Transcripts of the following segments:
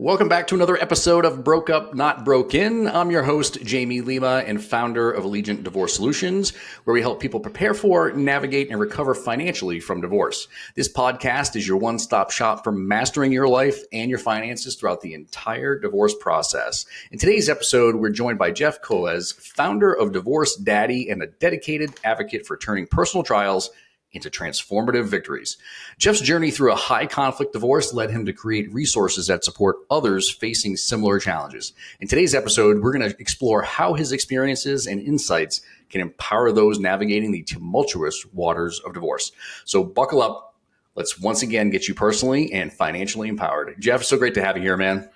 Welcome back to another episode of Broke Up, Not Broken. I'm your host, Jamie Lima, and founder of Allegiant Divorce Solutions, where we help people prepare for, navigate, and recover financially from divorce. This podcast is your one-stop shop for mastering your life and your finances throughout the entire divorce process. In today's episode, we're joined by Jeff Kolez, founder of Divorce Daddy and a dedicated advocate for turning personal trials into transformative victories. Jeff's journey through a high-conflict divorce led him to create resources that support others facing similar challenges. In today's episode, we're going to explore how his experiences and insights can empower those navigating the tumultuous waters of divorce. So buckle up. Let's once again get you personally and financially empowered. Jeff, so great to have you here, man.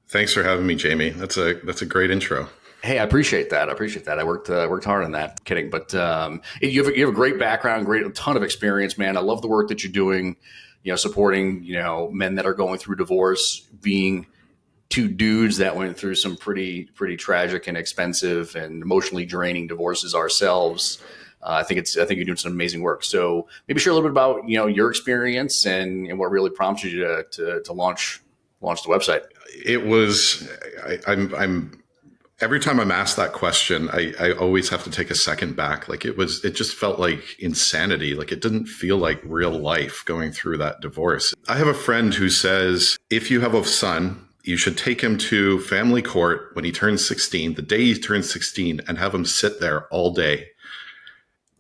Thanks for having me, Jamie. That's a great intro. Hey, I appreciate that. I worked hard on that. Kidding, but you have a great background, a ton of experience, man. I love the work that you're doing. Supporting men that are going through divorce, being two dudes that went through some pretty tragic and expensive and emotionally draining divorces ourselves. I think you're doing some amazing work. So maybe share a little bit about your experience and what really prompted you to launch the website. It was I'm. Every time I'm asked that question, I always have to take a second back. It just felt like insanity. Like it didn't feel like real life going through that divorce. I have a friend who says, if you have a son, you should take him to family court when he turns 16, the day he turns 16, and have him sit there all day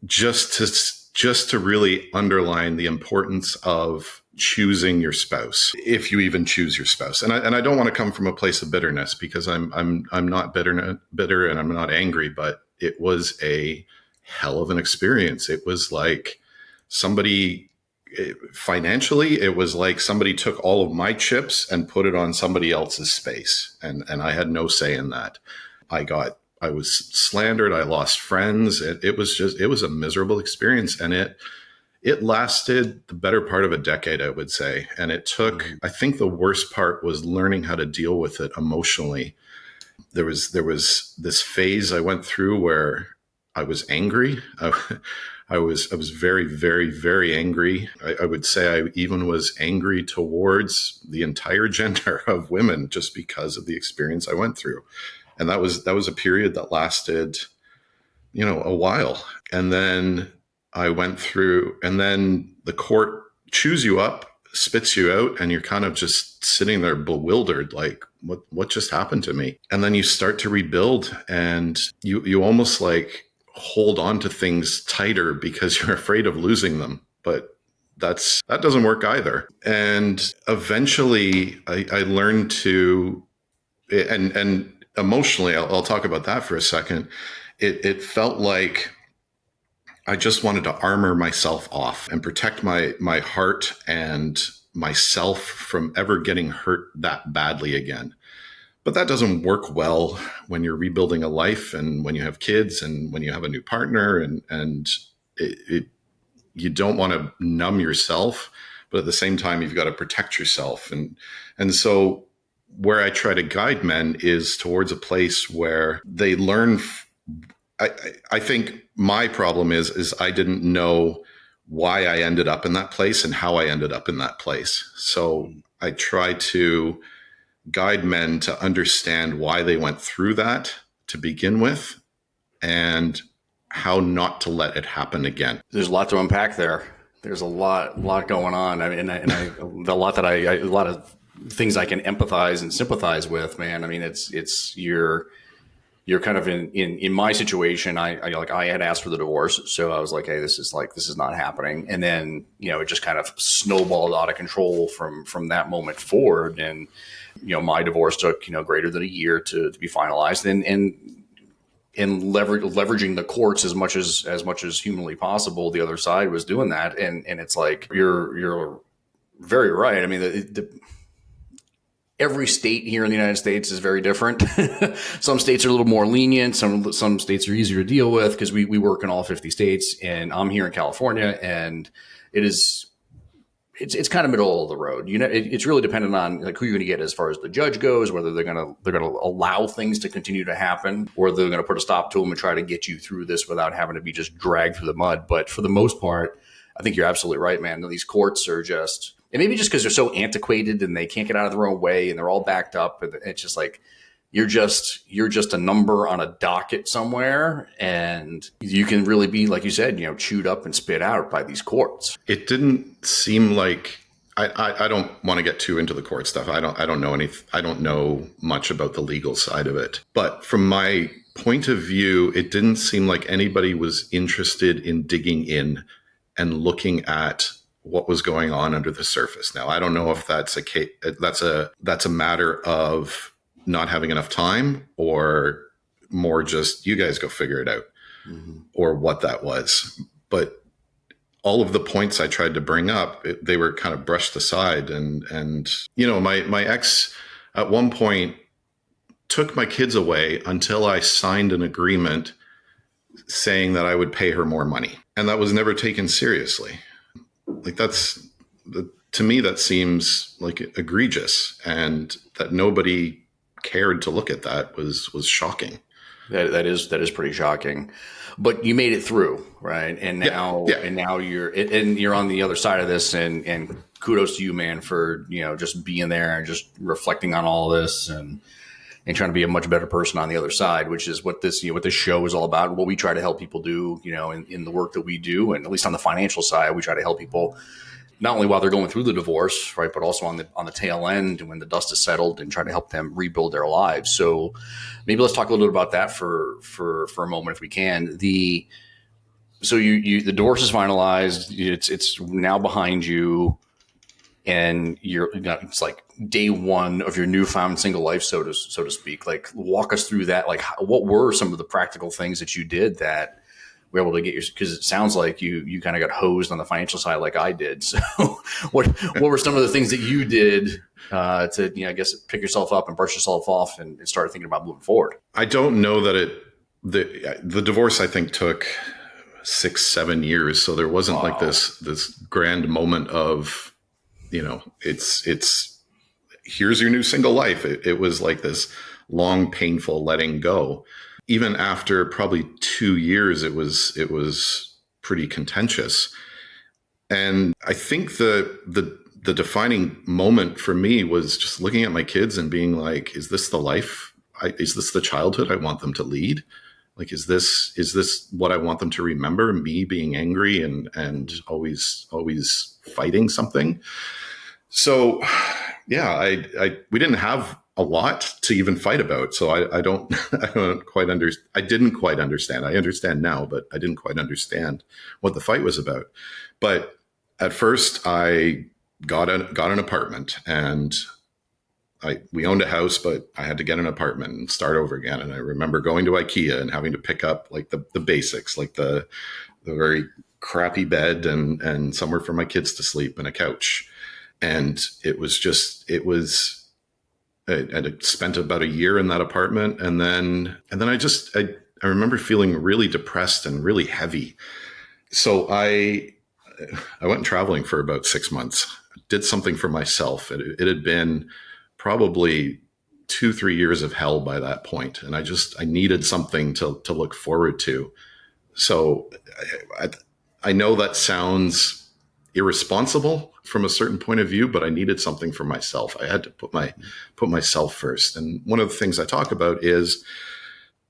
just to really underline the importance of choosing your spouse, if you even choose your spouse. And I don't want to come from a place of bitterness, because I'm not bitter and I'm not angry, but it was a hell of an experience. It was like financially, it was like somebody took all of my chips and put it on somebody else's space. And I had no say in that. I was slandered. I lost friends. It was a miserable experience. And it lasted the better part of a decade, I would say. And it took, I think the worst part was learning how to deal with it emotionally. There was this phase I went through where I was angry. I was very, very, very angry. I would say I even was angry towards the entire gender of women just because of the experience I went through. And that was a period that lasted, a while. And then I went through, and then the court chews you up, spits you out, and you're kind of just sitting there bewildered, like, what just happened to me? And then you start to rebuild, and you almost like hold on to things tighter because you're afraid of losing them. But that doesn't work either. And eventually I learned to, and emotionally, I'll talk about that for a second. It felt like I just wanted to armor myself off and protect my heart and myself from ever getting hurt that badly again. But that doesn't work well when you're rebuilding a life and when you have kids and when you have a new partner, and you don't want to numb yourself, but at the same time, you've got to protect yourself. And so where I try to guide men is towards a place where they learn. I think my problem is I didn't know why I ended up in that place and how I ended up in that place. So I try to guide men to understand why they went through that to begin with and how not to let it happen again. There's a lot to unpack there. There's a lot going on. I mean, a lot of things I can empathize and sympathize with, man. I mean, it's you're kind of in my situation. I had asked for the divorce, so I was like, hey, this is not happening. And then, it just kind of snowballed out of control from that moment forward. And, my divorce took, greater than a year to be finalized, and leveraging the courts as much as humanly possible. The other side was doing that. And it's like, you're very right. I mean, every state here in the United States is very different. Some states are a little more lenient. Some states are easier to deal with because we work in all 50 states, and I'm here in California, and it's kind of middle of the road. It's really dependent on like who you're going to get as far as the judge goes, whether they're going to allow things to continue to happen, or they're going to put a stop to them and try to get you through this without having to be just dragged through the mud. But for the most part, I think you're absolutely right, man. These courts are just And maybe just because they're so antiquated and they can't get out of their own way and they're all backed up, and it's just like you're just a number on a docket somewhere, and you can really be, like you said, chewed up and spit out by these courts. It didn't seem like I don't want to get too into the court stuff. I don't know much about the legal side of it. But from my point of view, it didn't seem like anybody was interested in digging in and looking at what was going on under the surface. Now, I don't know if that's a matter of not having enough time, or more just you guys go figure it out, or what that was. But all of the points I tried to bring up, they were kind of brushed aside. And my ex at one point took my kids away until I signed an agreement saying that I would pay her more money. And that was never taken seriously. Like to me, that seems like egregious, and that nobody cared to look at that was shocking. That is pretty shocking, but you made it through, right? And now, and now you're on the other side of this, and kudos to you, man, for just being there and just reflecting on all this and trying to be a much better person on the other side, which is what this show is all about. What we try to help people do, in the work that we do, and at least on the financial side, we try to help people not only while they're going through the divorce, right, but also on the tail end when the dust is settled, and try to help them rebuild their lives. So maybe let's talk a little bit about that for a moment, if we can. The divorce is finalized. It's now behind you, and it's like day one of your newfound single life, so to speak. Like, walk us through that. Like, what were some of the practical things that you did that were able to get because it sounds like you kind of got hosed on the financial side like I did. So what were some of the things that you did to, I guess, pick yourself up and brush yourself off and start thinking about moving forward? I don't know that the divorce, I think, took 6-7 years. So there wasn't like this grand moment of, it's here's your new single life. It was like this long, painful letting go. Even after probably 2 years, it was pretty contentious. And I think the defining moment for me was just looking at my kids and being like, is this the life? Is this the childhood I want them to lead? Like, is this what I want them to remember? Me being angry and always fighting something. So yeah, we didn't have a lot to even fight about. So I didn't quite understand. I understand now, but I didn't quite understand what the fight was about. But at first I got an apartment, and we owned a house, but I had to get an apartment and start over again. And I remember going to IKEA and having to pick up like the basics, like the very crappy bed and somewhere for my kids to sleep and a couch. And I spent about a year in that apartment. And then I remember feeling really depressed and really heavy. So I went traveling for about 6 months, did something for myself. It had been probably 2-3 years of hell by that point. And I needed something to look forward to. So I know that sounds irresponsible from a certain point of view, but I needed something for myself. I had to put myself first. And one of the things I talk about is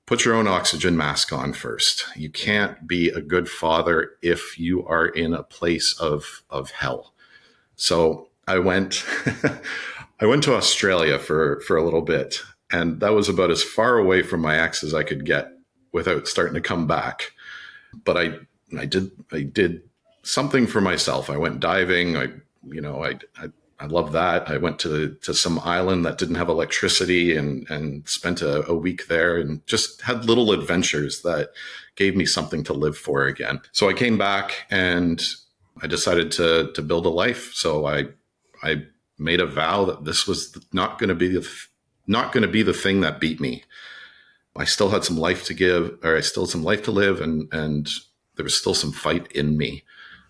put your own oxygen mask on first. You can't be a good father if you are in a place of hell. So I went to Australia for a little bit, and that was about as far away from my ex as I could get without starting to come back. But I did something for myself. I went diving. I love that. I went to some island that didn't have electricity and spent a week there and just had little adventures that gave me something to live for again. So I came back and I decided to build a life. So I made a vow that this was not going to be the thing that beat me. I still had some life to give, or I still had some life to live, and there was still some fight in me.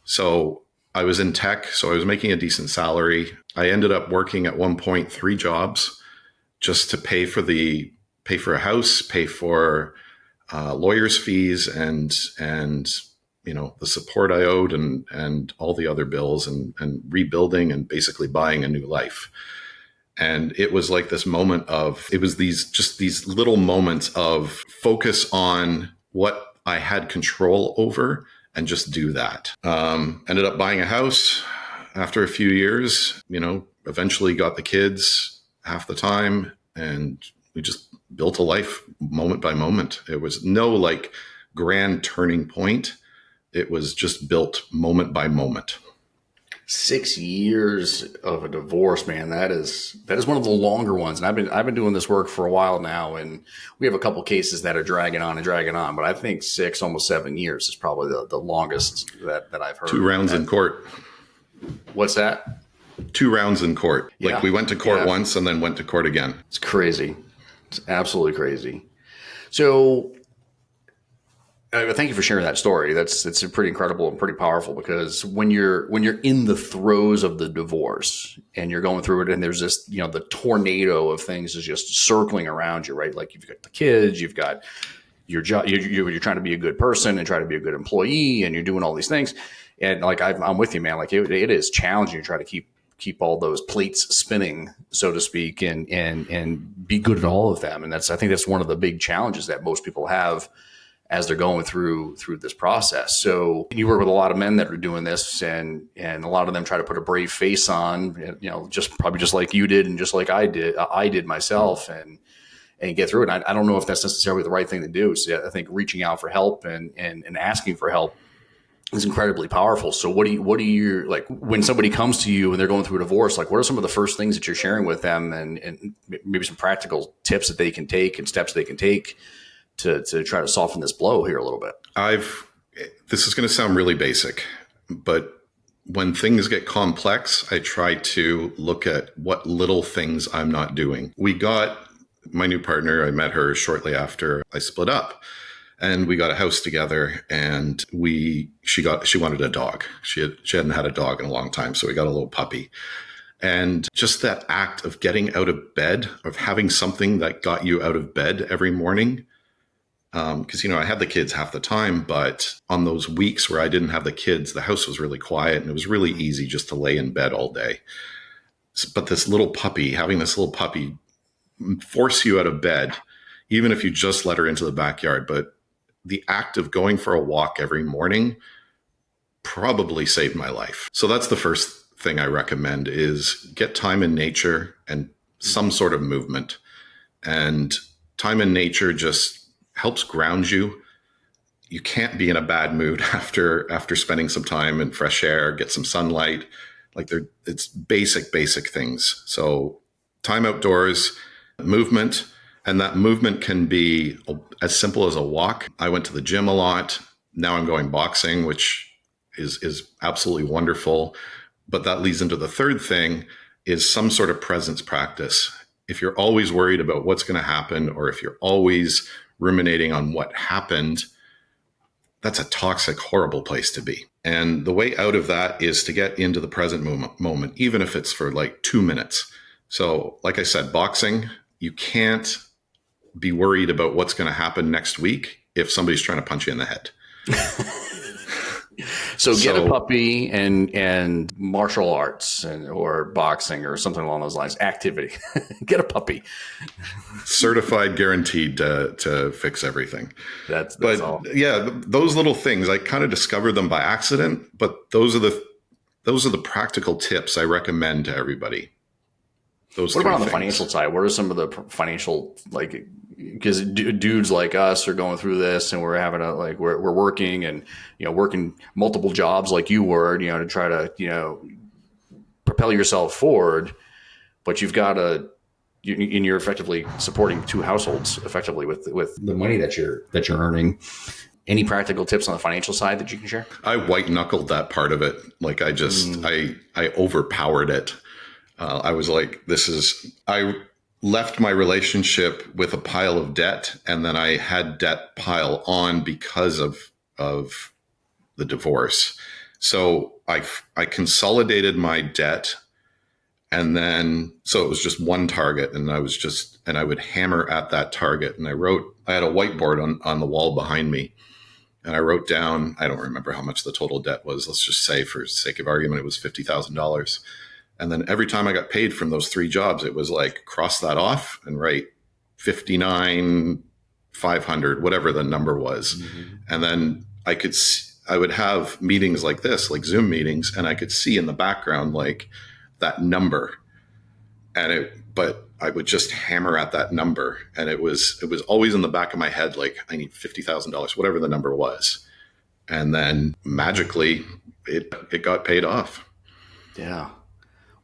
So I was in tech, so I was making a decent salary. I ended up working at one point 3 jobs just to pay for a house, pay for lawyers' fees, and the support I owed and all the other bills and rebuilding and basically buying a new life. And it was like this moment it was these little moments of focus on what I had control over and just do that. Ended up buying a house after a few years, eventually got the kids half the time, and we just built a life moment by moment. It was no like grand turning point. It was just built moment by moment. 6 years of a divorce, man. That is one of the longer ones. And I've been doing this work for a while now, and we have a couple cases that are dragging on. But I think 6, almost 7 years is probably the longest that I've heard. 2 rounds in court. What's that? 2 rounds in court. Yeah. Like we went to court once and then went to court again. It's crazy. It's absolutely crazy. So thank you for sharing that story. It's pretty incredible and pretty powerful, because when you're in the throes of the divorce and you're going through it, and there's this, the tornado of things is just circling around you, right? Like you've got the kids, you've got your job, you're trying to be a good person and try to be a good employee, and you're doing all these things. And like, I'm with you, man. Like it is challenging to try to keep all those plates spinning, so to speak, and be good at all of them. And I think that's one of the big challenges that most people have as they're going through this process. So you work with a lot of men that are doing this, and a lot of them try to put a brave face on, just like you did, and just like I did myself, and get through it. And I don't know if that's necessarily the right thing to do. So I think reaching out for help and asking for help is incredibly powerful. So what do you like when somebody comes to you and they're going through a divorce? Like, what are some of the first things that you're sharing with them, and maybe some practical tips that they can take and steps they can take to try to soften this blow here a little bit? This is going to sound really basic, but when things get complex, I try to look at what little things I'm not doing. We got my new partner. I met her shortly after I split up, and we got a house together, and she wanted a dog. She hadn't had a dog in a long time. So we got a little puppy. And just that act of getting out of bed, of having something that got you out of bed every morning. Because, I had the kids half the time, but on those weeks where I didn't have the kids, the house was really quiet, and it was really easy just to lay in bed all day. But having this little puppy force you out of bed, even if you just let her into the backyard. But the act of going for a walk every morning probably saved my life. So that's the first thing I recommend, is get time in nature and some sort of movement. And time in nature just helps ground you. You can't be in a bad mood after spending some time in fresh air, get some sunlight. It's basic things. So time outdoors, movement, and that movement can be as simple as a walk. I went to the gym a lot. Now I'm going boxing, which is absolutely wonderful. But that leads into the third thing, is some sort of presence practice. If you're always worried about what's going to happen, or if you're always ruminating on what happened, that's a toxic, horrible place to be. And the way out of that is to get into the present moment, even if it's for like 2 minutes. So like I said, boxing, you can't be worried about what's going to happen next week if somebody's trying to punch you in the head. So get a puppy and martial arts or boxing or something along those lines. Activity. Get a puppy. Certified, guaranteed to fix everything. That's all. Yeah, those little things, I kind of discovered them by accident, but those are the practical tips I recommend to everybody. What about on the financial side? What are some of the financial, because dudes like us are going through this, and we're having we're working and, working multiple jobs like you were, to try to, propel yourself forward, but you're effectively supporting 2 households effectively with the money that you're earning. Any practical tips on the financial side that you can share? I white knuckled that part of it. I overpowered it. I was like, I left my relationship with a pile of debt, and then I had debt pile on because of the divorce. So I consolidated my debt, and then, so it was just one target, and I would hammer at that target. And I had a whiteboard on the wall behind me, And I wrote down, I don't remember how much the total debt was. Let's just say, for sake of argument, it was $50,000. And then every time I got paid from those 3 jobs, it was like, cross that off and write 59,500, whatever the number was. Mm-hmm. And then I would have meetings like this, like Zoom meetings, and I could see in the background, like, that number. But I would just hammer at that number. And it was always in the back of my head, like, I need $50,000, whatever the number was. And then magically it got paid off. Yeah.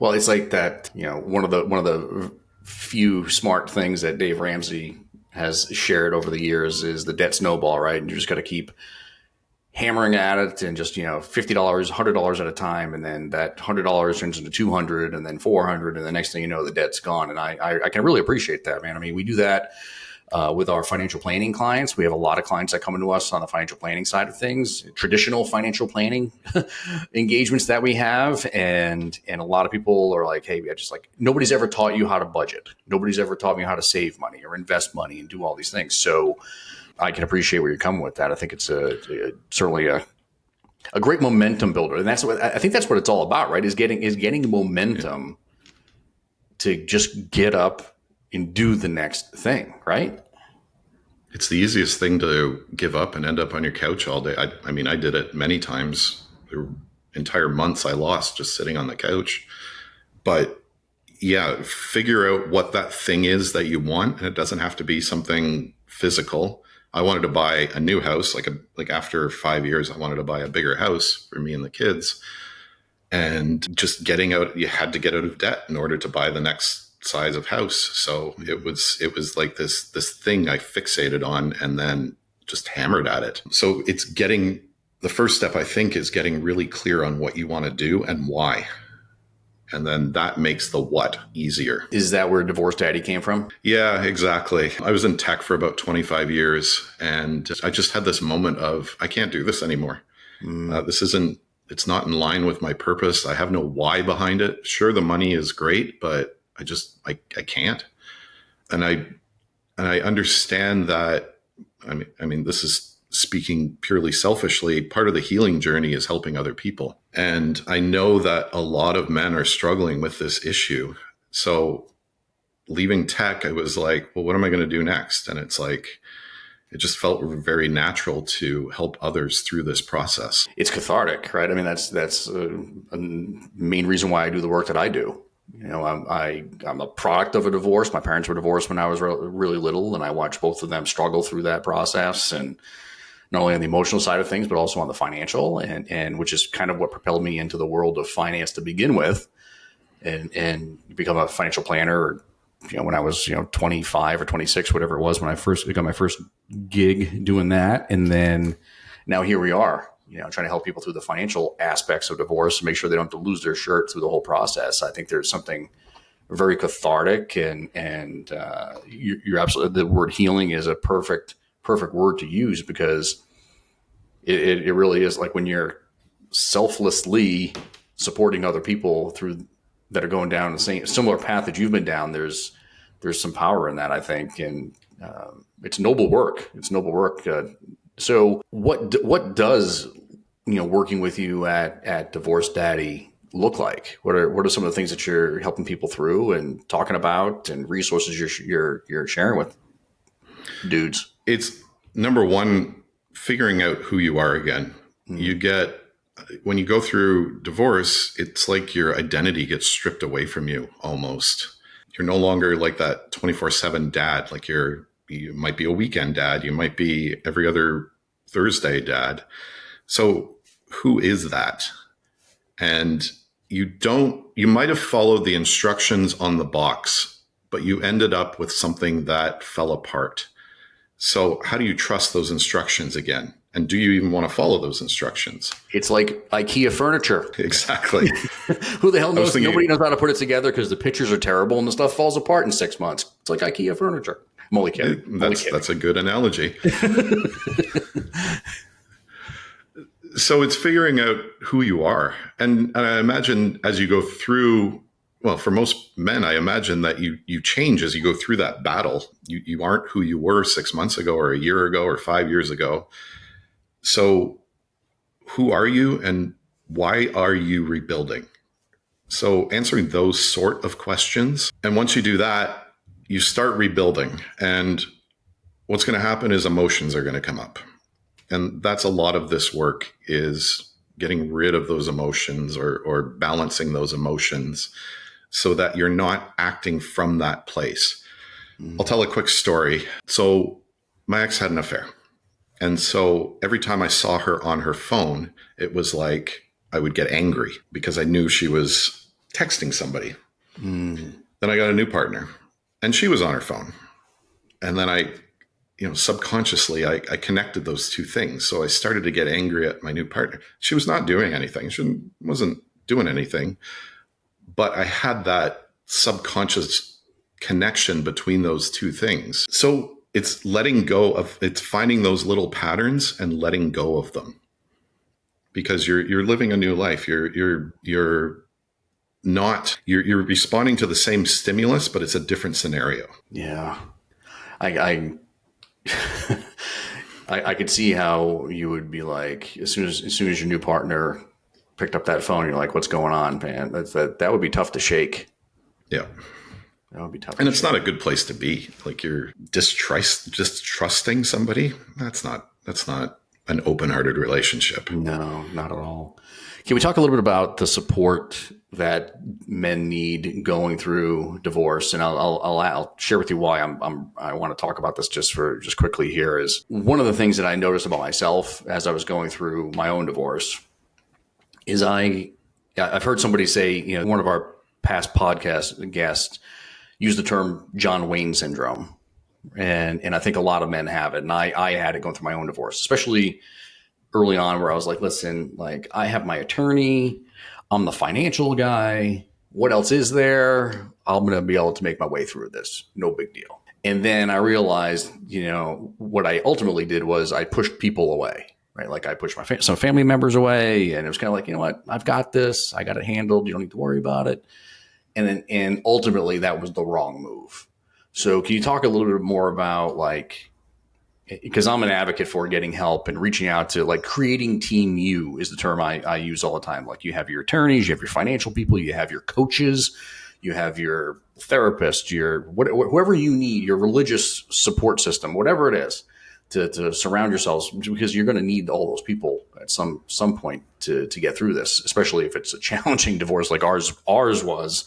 Well, it's like that, one of the few smart things that Dave Ramsey has shared over the years is the debt snowball, right? And you just got to keep hammering at it and just, $50, $100 at a time. And then that $100 turns into $200 and then $400. And the next thing you know, the debt's gone. And I can really appreciate that, man. I mean, we do that with our financial planning clients. We have a lot of clients that come into us on the financial planning side of things, traditional financial planning engagements that we have. And a lot of people are like, hey, nobody's ever taught you how to budget. Nobody's ever taught me how to save money or invest money and do all these things. So I can appreciate where you're coming with that. I think it's certainly a great momentum builder. And I think that's what it's all about, right? Is getting momentum to just get up and do the next thing, right? It's the easiest thing to give up and end up on your couch all day. I mean, I did it many times. There were entire months I lost just sitting on the couch. But yeah, figure out what that thing is that you want. And it doesn't have to be something physical. I wanted to buy a new house. Like after 5 years, I wanted to buy a bigger house for me and the kids. And just you had to get out of debt in order to buy the next size of house. So it was like this thing I fixated on and then just hammered at it. So the first step, I think, is getting really clear on what you want to do and why. And then that makes the what easier. Is that where Divorce Daddy came from? Yeah, exactly. I was in tech for about 25 years and I just had this moment of, I can't do this anymore. It's not in line with my purpose. I have no why behind it. Sure, the money is great, but I can't. And I understand that, I mean, this is speaking purely selfishly. Part of the healing journey is helping other people. And I know that a lot of men are struggling with this issue. So leaving tech, I was like, well, what am I going to do next? And it's like, it just felt very natural to help others through this process. It's cathartic, right? I mean, that's a main reason why I do the work that I do. I'm a product of a divorce. My parents were divorced when I was really little, and I watched both of them struggle through that process, and not only on the emotional side of things, but also on the financial, and which is kind of what propelled me into the world of finance to begin with, and become a financial planner. When I was 25 or 26, whatever it was, when I first got my first gig doing that, and then now here we are. Trying to help people through the financial aspects of divorce and make sure they don't have to lose their shirt through the whole process. I think there's something very cathartic and you're absolutely, the word healing is a perfect word to use because it really is like when you're selflessly supporting other people through that are going down the same similar path that you've been down. There's some power in that, I think. And it's noble work. So what does, working with you at Divorce Daddy look like? What are some of the things that you're helping people through and talking about and resources you're sharing with dudes? It's number one, figuring out who you are again. Mm-hmm. When you go through divorce, it's like your identity gets stripped away from you almost. You're no longer like that 24/7 dad. Like you might be a weekend dad. You might be every other Thursday dad. So who is that? And you might have followed the instructions on the box, but you ended up with something that fell apart. So how do you trust those instructions again? And do you even want to follow those instructions? It's like IKEA furniture. Exactly. Who the hell knows? Nobody knows how to put it together because the pictures are terrible and the stuff falls apart in 6 months. It's like IKEA furniture. I'm only kidding. That's a good analogy. So it's figuring out who you are. And I imagine as you go through, well, for most men, I imagine that you change as you go through that battle. You aren't who you were 6 months ago or a year ago or 5 years ago. So who are you and why are you rebuilding? So answering those sort of questions. And once you do that, you start rebuilding. And what's going to happen is emotions are going to come up. And that's a lot of this work, is getting rid of those emotions, or balancing those emotions so that you're not acting from that place. I'll tell a quick story. So my ex had an affair. And so every time I saw her on her phone, it was like I would get angry because I knew she was texting somebody. Then I got a new partner and she was on her phone. And then subconsciously, I connected those two things. So I started to get angry at my new partner. She was not doing anything. She wasn't doing anything. But I had that subconscious connection between those two things. So it's it's finding those little patterns and letting go of them, because you're living a new life. You're responding to the same stimulus, but it's a different scenario. Yeah. I I could see how you would be like, as soon as your new partner picked up that phone, you're like, what's going on, man? That would be tough to shake. Yeah. That would be tough. And it's not a good place to be. Like, you're distrusting somebody. That's not an open-hearted relationship. No, not at all. Can we talk a little bit about the support that men need going through divorce? And I'll share with you why I want to talk about this just quickly here. Is one of the things that I noticed about myself as I was going through my own divorce is I've heard somebody say, one of our past podcast guests used the term John Wayne syndrome. And I think a lot of men have it. And I had it going through my own divorce, especially early on, where I was like, listen, like, I have my attorney, I'm the financial guy. What else is there? I'm going to be able to make my way through this. No big deal. And then I realized, what I ultimately did was I pushed people away, right? Like, I pushed some family members away, and it was kind of like, you know what? I've got this. I got it handled. You don't need to worry about it. And ultimately that was the wrong move. So can you talk a little bit more about, like, because I'm an advocate for getting help and reaching out to, like, creating team you is the term I use all the time. Like, you have your attorneys, you have your financial people, you have your coaches, you have your therapist, whoever you need, your religious support system, whatever it is, to surround yourselves, because you're going to need all those people at some point to get through this, especially if it's a challenging divorce like ours was.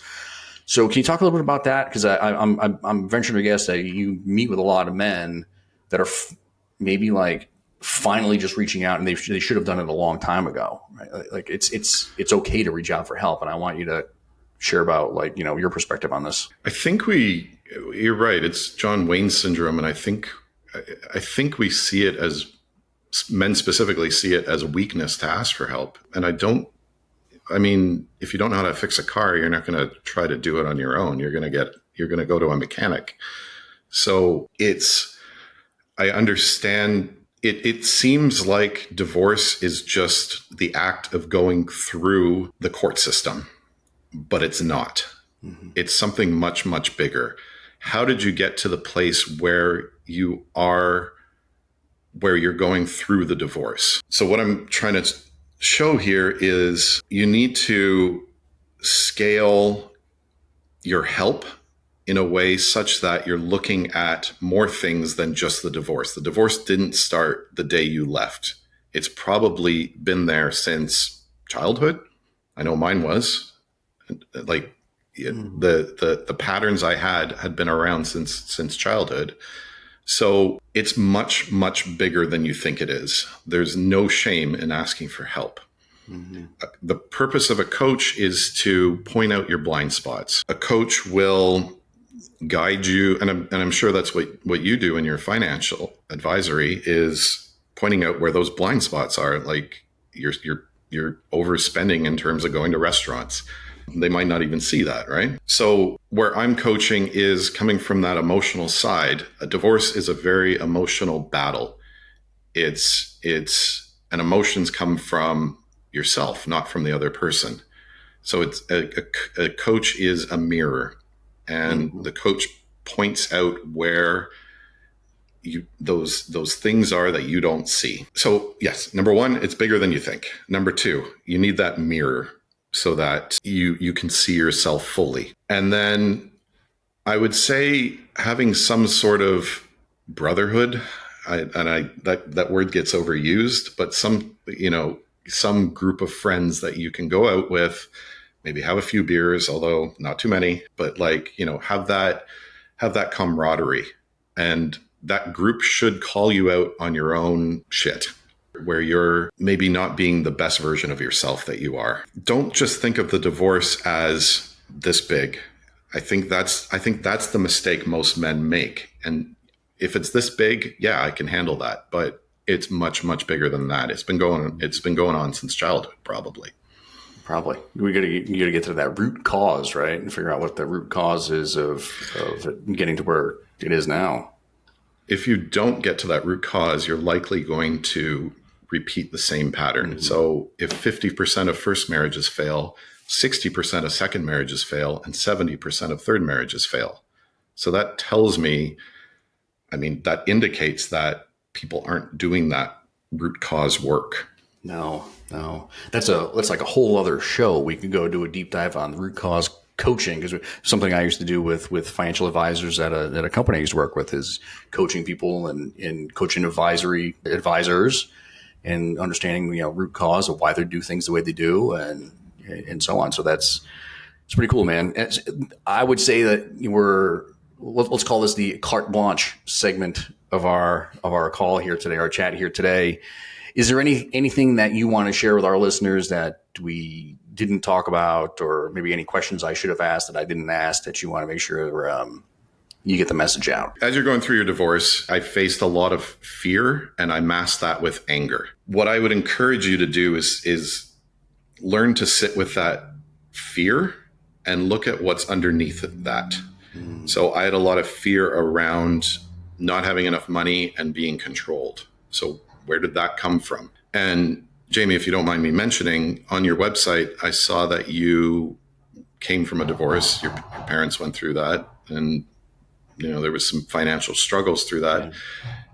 So can you talk a little bit about that? Because I'm venturing to guess that you meet with a lot of men that are maybe like finally just reaching out, and they should have done it a long time ago, right? Like, it's okay to reach out for help. And I want you to share about, like, your perspective on this. I think you're right. It's John Wayne syndrome. And I think we see it as, men specifically see it as a weakness to ask for help. And if you don't know how to fix a car, you're not going to try to do it on your own. You're going to go to a mechanic. So I understand it. It seems like divorce is just the act of going through the court system, but it's not. Mm-hmm. It's something much, much bigger. How did you get to the place where you're going through the divorce? So what I'm trying to show here is you need to scale your help in a way such that you're looking at more things than just the divorce. The divorce didn't start the day you left. It's probably been there since childhood. I know mine was. Like, the patterns I had been around since childhood. So it's much, much bigger than you think it is. There's no shame in asking for help. Mm-hmm. The purpose of a coach is to point out your blind spots. A coach will guide you, and I'm sure that's what you do in your financial advisory, is pointing out where those blind spots are. Like, you're overspending in terms of going to restaurants. They might not even see that, right? So where I'm coaching is coming from that emotional side. A divorce is a very emotional battle. And emotions come from yourself, not from the other person. So it's a coach is a mirror, and the coach points out where those things are that you don't see. So yes, number one, it's bigger than you think. Number two, you need that mirror so that you can see yourself fully. And then I would say having some sort of brotherhood, that word gets overused, but some group of friends that you can go out with, maybe have a few beers, although not too many, but have that camaraderie. And that group should call you out on your own shit, where you're maybe not being the best version of yourself that you are. Don't just think of the divorce as this big. I think that's the mistake most men make. And if it's this big, yeah, I can handle that. But it's much, much bigger than that. It's been going on since childhood, probably. You gotta get to that root cause, right? And figure out what the root cause is of it getting to where it is now. If you don't get to that root cause, you're likely going to repeat the same pattern. Mm-hmm. So if 50% of first marriages fail, 60% of second marriages fail, and 70% of third marriages fail. So that tells me, that indicates that people aren't doing that root cause work. No. That's like a whole other show. We could go do a deep dive on root cause coaching, because something I used to do with financial advisors at a company I used to work with is coaching people and coaching advisors and understanding, root cause of why they do things the way they do and so on. So it's pretty cool, man. I would say that let's call this the carte blanche segment of our call here today, our chat here today. Is there anything that you want to share with our listeners that we didn't talk about, or maybe any questions I should have asked that I didn't ask that you want to make sure you get the message out? As you're going through your divorce, I faced a lot of fear, and I masked that with anger. What I would encourage you to do is learn to sit with that fear and look at what's underneath that. So I had a lot of fear around not having enough money and being controlled. So where did that come from? And Jamie, if you don't mind me mentioning, on your website, I saw that you came from a divorce. Your parents went through that, and there was some financial struggles through that. Yeah.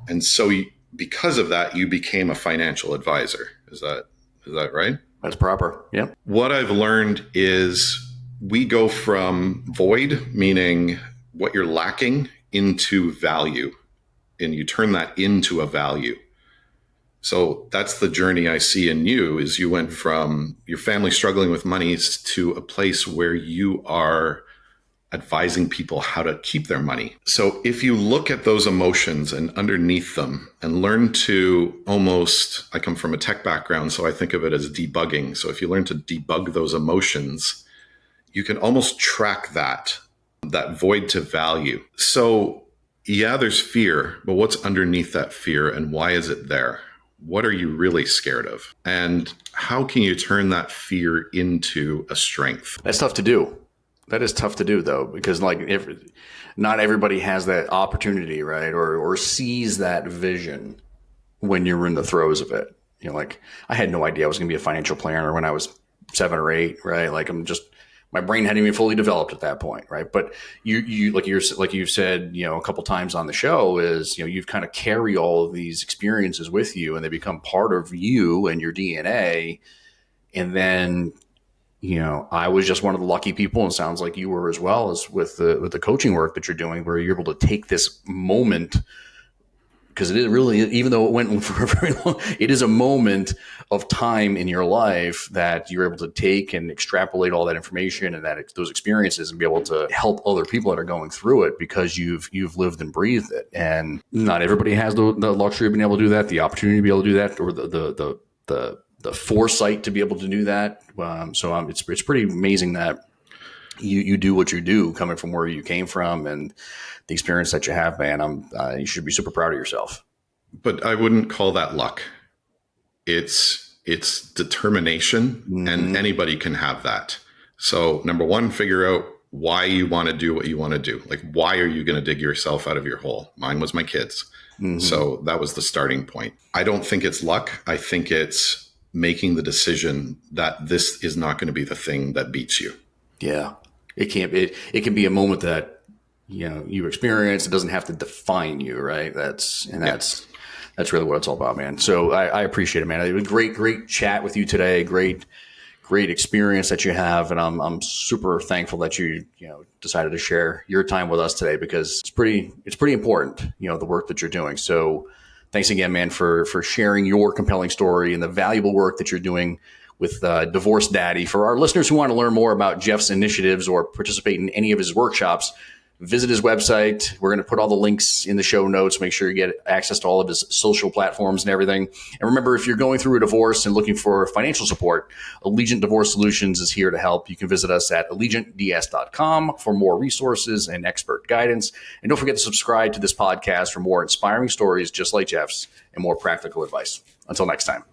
And so because of that, you became a financial advisor. Is that right? That's proper. Yeah. What I've learned is we go from void, meaning what you're lacking, into value, and you turn that into a value. So that's the journey I see in you, is you went from your family struggling with money to a place where you are advising people how to keep their money. So if you look at those emotions and underneath them and learn to I come from a tech background, so I think of it as debugging. So if you learn to debug those emotions, you can almost track that void to value. So yeah, there's fear, but what's underneath that fear and why is it there? What are you really scared of? And how can you turn that fear into a strength? That's tough to do. That is tough to do, though, because not everybody has that opportunity, right? Or sees that vision when you're in the throes of it. I had no idea I was going to be a financial planner when I was 7 or 8, right? My brain hadn't even fully developed at that point, right? But you've said, a couple times on the show, is you've kind of carry all of these experiences with you, and they become part of you and your DNA. And then, I was just one of the lucky people, and it sounds like you were as well, as with the coaching work that you're doing, where you're able to take this moment, because it is really, even though it went for very long, it is a moment of time in your life that you're able to take and extrapolate all that information and those experiences and be able to help other people that are going through it, because you've lived and breathed it. And not everybody has the luxury of being able to do that, the opportunity to be able to do that, or the foresight to be able to do that. It's pretty amazing that you do what you do, coming from where you came from and the experience that you have, man. You should be super proud of yourself. But I wouldn't call that luck. It's determination, and anybody can have that. So number one, figure out why you want to do what you want to do. Why are you going to dig yourself out of your hole? Mine was my kids. So that was the starting point. I don't think it's luck. I think it's making the decision that this is not going to be the thing that beats you. Yeah. It can be a moment that you experience. It doesn't have to define you, right? That's really what it's all about, man. So I appreciate it, man. It was a great chat with you today. Great experience that you have, and I'm super thankful that you decided to share your time with us today, because it's pretty important, the work that you're doing. So thanks again, man, for sharing your compelling story and the valuable work that you're doing with Divorce Daddy. For our listeners who want to learn more about Jeff's initiatives or participate in any of his workshops, visit his website. We're going to put all the links in the show notes. Make sure you get access to all of his social platforms and everything. And remember, if you're going through a divorce and looking for financial support, Allegiant Divorce Solutions is here to help. You can visit us at allegiantds.com for more resources and expert guidance. And don't forget to subscribe to this podcast for more inspiring stories just like Jeff's and more practical advice. Until next time.